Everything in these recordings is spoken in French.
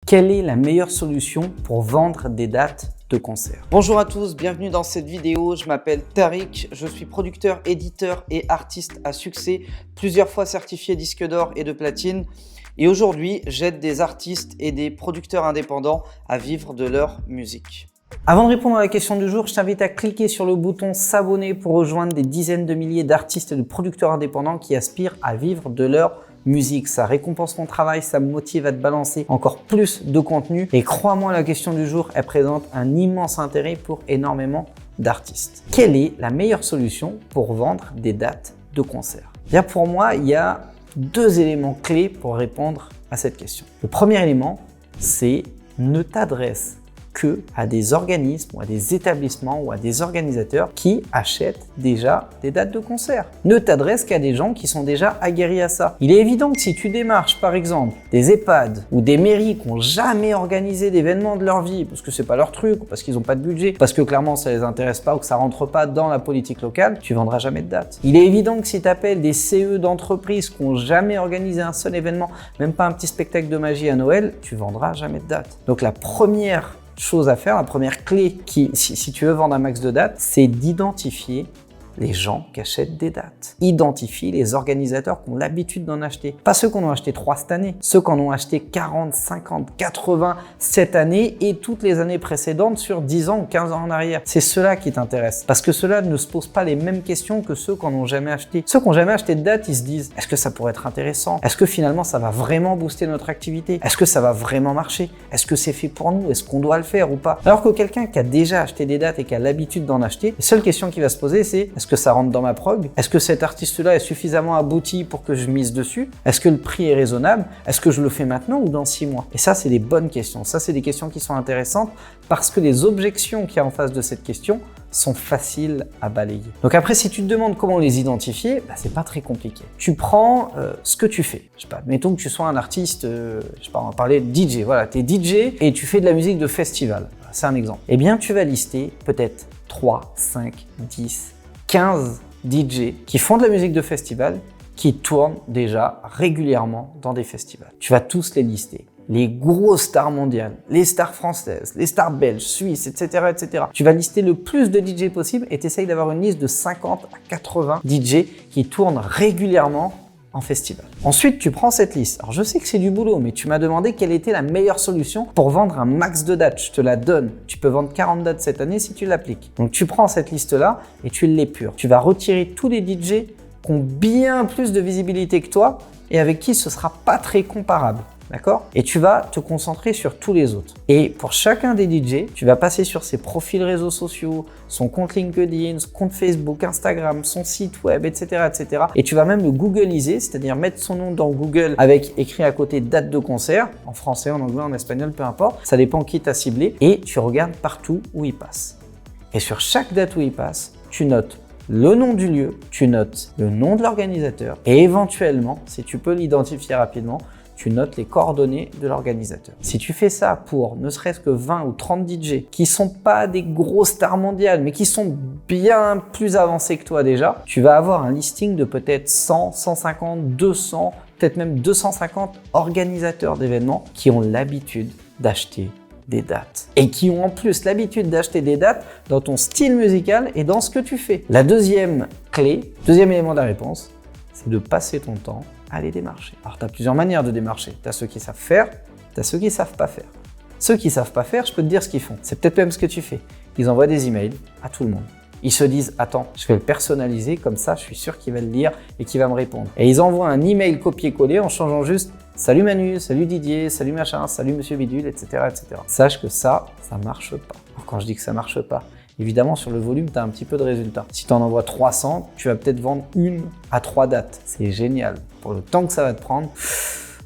Quelle est la meilleure solution pour vendre des dates de concert? Bonjour à tous, bienvenue dans cette vidéo. Je m'appelle Tariq, je suis producteur, éditeur et artiste à succès, plusieurs fois certifié disque d'or et de platine. Et aujourd'hui, j'aide des artistes et des producteurs indépendants à vivre de leur musique. Avant de répondre à la question du jour, je t'invite à cliquer sur le bouton s'abonner pour rejoindre des dizaines de milliers d'artistes et de producteurs indépendants qui aspirent à vivre de leur musique. Ça récompense mon travail, ça me motive à te balancer encore plus de contenu. Et crois-moi, la question du jour, elle présente un immense intérêt pour énormément d'artistes. Quelle est la meilleure solution pour vendre des dates de concert? Bien, pour moi, il y a deux éléments clés pour répondre à cette question. Le premier élément, c'est ne t'adresse que à des organismes ou à des établissements ou à des organisateurs qui achètent déjà des dates de concert. Ne t'adresse qu'à des gens qui sont déjà aguerris à ça. Il est évident que si tu démarches par exemple des EHPAD ou des mairies qui n'ont jamais organisé d'événements de leur vie parce que c'est pas leur truc, ou parce qu'ils n'ont pas de budget, parce que clairement ça les intéresse pas ou que ça rentre pas dans la politique locale, tu vendras jamais de date. Il est évident que si tu appelles des CE d'entreprises qui n'ont jamais organisé un seul événement, même pas un petit spectacle de magie à Noël, tu vendras jamais de date. Donc la première chose à faire, la première clé si tu veux vendre un max de dates, c'est d'identifier les gens qui achètent des dates. Identifie les organisateurs qui ont l'habitude d'en acheter. Pas ceux qui en ont acheté 3 cette année, ceux qui en ont acheté 40, 50, 80 cette année et toutes les années précédentes sur 10 ans ou 15 ans en arrière. C'est ceux-là qui t'intéressent. Parce que ceux-là ne se posent pas les mêmes questions que ceux qui n'en ont jamais acheté. Ceux qui n'ont jamais acheté de date, ils se disent, est-ce que ça pourrait être intéressant? Est-ce que finalement ça va vraiment booster notre activité? Est-ce que ça va vraiment marcher? Est-ce que c'est fait pour nous? Est-ce qu'on doit le faire ou pas? Alors que quelqu'un qui a déjà acheté des dates et qui a l'habitude d'en acheter, la seule question qui va se poser, c'est est-ce que ça rentre dans ma prog? Est-ce que cet artiste-là est suffisamment abouti pour que je mise dessus? Est-ce que le prix est raisonnable? Est-ce que je le fais maintenant ou dans 6 mois? Et ça, c'est des bonnes questions. Ça, c'est des questions qui sont intéressantes parce que les objections qu'il y a en face de cette question sont faciles à balayer. Donc après, si tu te demandes comment les identifier, c'est pas très compliqué. Tu prends ce que tu fais. Je sais pas, mettons que tu sois un artiste, je sais pas, on va parler de DJ. Voilà, tu es DJ et tu fais de la musique de festival. C'est un exemple. Eh bien, tu vas lister peut-être 3, 5, 10, 15 DJ qui font de la musique de festival, qui tournent déjà régulièrement dans des festivals. Tu vas tous les lister. Les grosses stars mondiales, les stars françaises, les stars belges, suisses, etc., etc. Tu vas lister le plus de DJ possible et tu essayes d'avoir une liste de 50 à 80 DJ qui tournent régulièrement en festival. Ensuite, tu prends cette liste. Alors, je sais que c'est du boulot, mais tu m'as demandé quelle était la meilleure solution pour vendre un max de dates. Je te la donne. Tu peux vendre 40 dates cette année si tu l'appliques. Donc, tu prends cette liste-là et tu l'épures. Tu vas retirer tous les DJ qui ont bien plus de visibilité que toi et avec qui ce sera pas très comparable. D'accord? Et tu vas te concentrer sur tous les autres. Et pour chacun des DJ, tu vas passer sur ses profils réseaux sociaux, son compte LinkedIn, son compte Facebook, Instagram, son site web, etc., etc. Et tu vas même le googliser, c'est-à-dire mettre son nom dans Google avec écrit à côté date de concert, en français, en anglais, en espagnol, peu importe. Ça dépend qui t'a ciblé. Et tu regardes partout où il passe. Et sur chaque date où il passe, tu notes le nom du lieu, tu notes le nom de l'organisateur et éventuellement, si tu peux l'identifier rapidement, tu notes les coordonnées de l'organisateur. Si tu fais ça pour ne serait-ce que 20 ou 30 DJ qui sont pas des grosses stars mondiales, mais qui sont bien plus avancés que toi déjà, tu vas avoir un listing de peut-être 100, 150, 200, peut-être même 250 organisateurs d'événements qui ont l'habitude d'acheter des dates et qui ont en plus l'habitude d'acheter des dates dans ton style musical et dans ce que tu fais. La deuxième clé, deuxième élément de la réponse, c'est de passer ton temps à les démarcher. Alors, tu as plusieurs manières de démarcher. Tu as ceux qui savent faire, tu as ceux qui savent pas faire. Ceux qui savent pas faire, je peux te dire ce qu'ils font. C'est peut-être même ce que tu fais. Ils envoient des emails à tout le monde. Ils se disent, attends, je vais le personnaliser, comme ça, je suis sûr qu'il va le lire et qu'il va me répondre. Et ils envoient un email copier-coller en changeant juste salut Manu, salut Didier, salut machin, salut Monsieur Bidule, etc., etc. Sache que ça marche pas. Alors, quand je dis que ça marche pas, évidemment, sur le volume, tu as un petit peu de résultat. Si tu en envoies 300, tu vas peut-être vendre 1 à 3 dates. C'est génial. Pour le temps que ça va te prendre,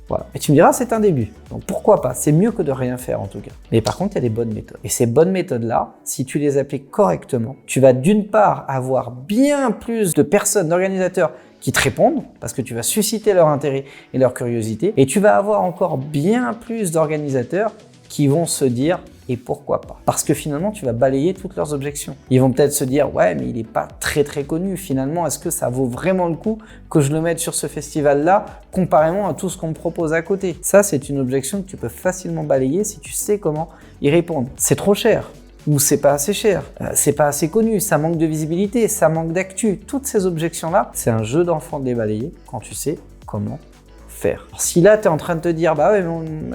voilà. Et tu me diras, c'est un début. Donc pourquoi pas? C'est mieux que de rien faire en tout cas. Mais par contre, il y a des bonnes méthodes. Et ces bonnes méthodes-là, si tu les appliques correctement, tu vas d'une part avoir bien plus de personnes, d'organisateurs qui te répondent parce que tu vas susciter leur intérêt et leur curiosité. Et tu vas avoir encore bien plus d'organisateurs qui vont se dire « et pourquoi pas ?» Parce que finalement, tu vas balayer toutes leurs objections. Ils vont peut-être se dire « ouais, mais il n'est pas très connu. Finalement, est-ce que ça vaut vraiment le coup que je le mette sur ce festival-là comparément à tout ce qu'on me propose à côté ?» Ça, c'est une objection que tu peux facilement balayer si tu sais comment y répondre. C'est trop cher. Ou c'est pas assez cher, c'est pas assez connu, ça manque de visibilité, ça manque d'actu. Toutes ces objections-là, c'est un jeu d'enfant de les balayer quand tu sais comment faire. Alors, si là, tu es en train de te dire, bah ouais,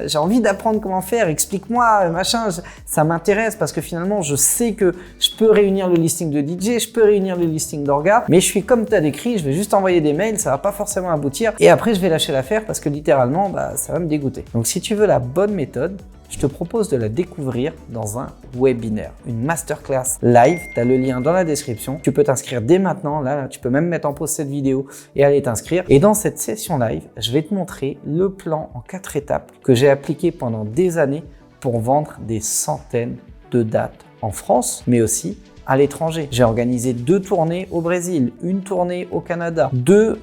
j'ai envie d'apprendre comment faire, explique-moi, machin, ça m'intéresse parce que finalement, je sais que je peux réunir le listing de DJ, je peux réunir le listing d'orga, mais je suis comme tu as décrit, je vais juste envoyer des mails, ça va pas forcément aboutir et après, je vais lâcher l'affaire parce que littéralement, ça va me dégoûter. Donc, si tu veux la bonne méthode, je te propose de la découvrir dans un webinaire, une masterclass live. Tu as le lien dans la description. Tu peux t'inscrire dès maintenant. Là, tu peux même mettre en pause cette vidéo et aller t'inscrire. Et dans cette session live, je vais te montrer le plan en 4 étapes que j'ai appliqué pendant des années pour vendre des centaines de dates en France, mais aussi à l'étranger. J'ai organisé 2 tournées au Brésil, 1 tournée au Canada,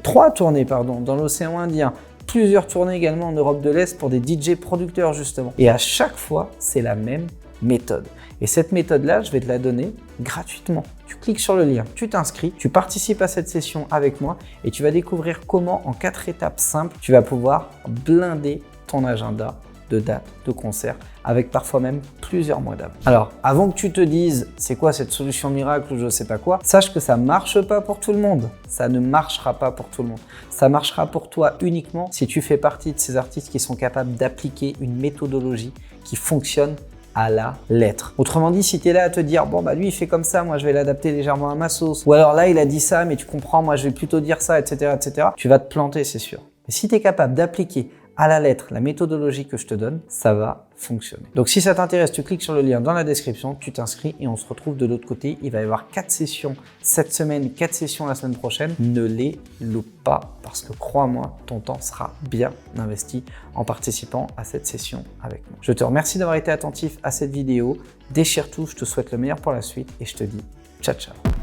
3 tournées dans l'océan Indien, plusieurs tournées également en Europe de l'Est pour des DJ producteurs justement. Et à chaque fois, c'est la même méthode. Et cette méthode-là, je vais te la donner gratuitement. Tu cliques sur le lien, tu t'inscris, tu participes à cette session avec moi et tu vas découvrir comment en 4 étapes simples, tu vas pouvoir blinder ton agenda de dates, de concerts, avec parfois même plusieurs mois d'avance. Alors, avant que tu te dises, c'est quoi cette solution miracle ou je sais pas quoi, sache que ça marche pas pour tout le monde. Ça ne marchera pas pour tout le monde. Ça marchera pour toi uniquement si tu fais partie de ces artistes qui sont capables d'appliquer une méthodologie qui fonctionne à la lettre. Autrement dit, si tu es là à te dire, bon bah lui il fait comme ça, moi je vais l'adapter légèrement à ma sauce, ou alors là il a dit ça, mais tu comprends, moi je vais plutôt dire ça, etc., tu vas te planter, c'est sûr. Mais si tu es capable d'appliquer à la lettre la méthodologie que je te donne, ça va fonctionner. Donc si ça t'intéresse, tu cliques sur le lien dans la description, tu t'inscris et on se retrouve de l'autre côté. Il va y avoir 4 sessions cette semaine, 4 sessions la semaine prochaine. Ne les loupe pas parce que crois-moi, ton temps sera bien investi en participant à cette session avec moi. Je te remercie d'avoir été attentif à cette vidéo. Déchire tout, je te souhaite le meilleur pour la suite et je te dis ciao ciao.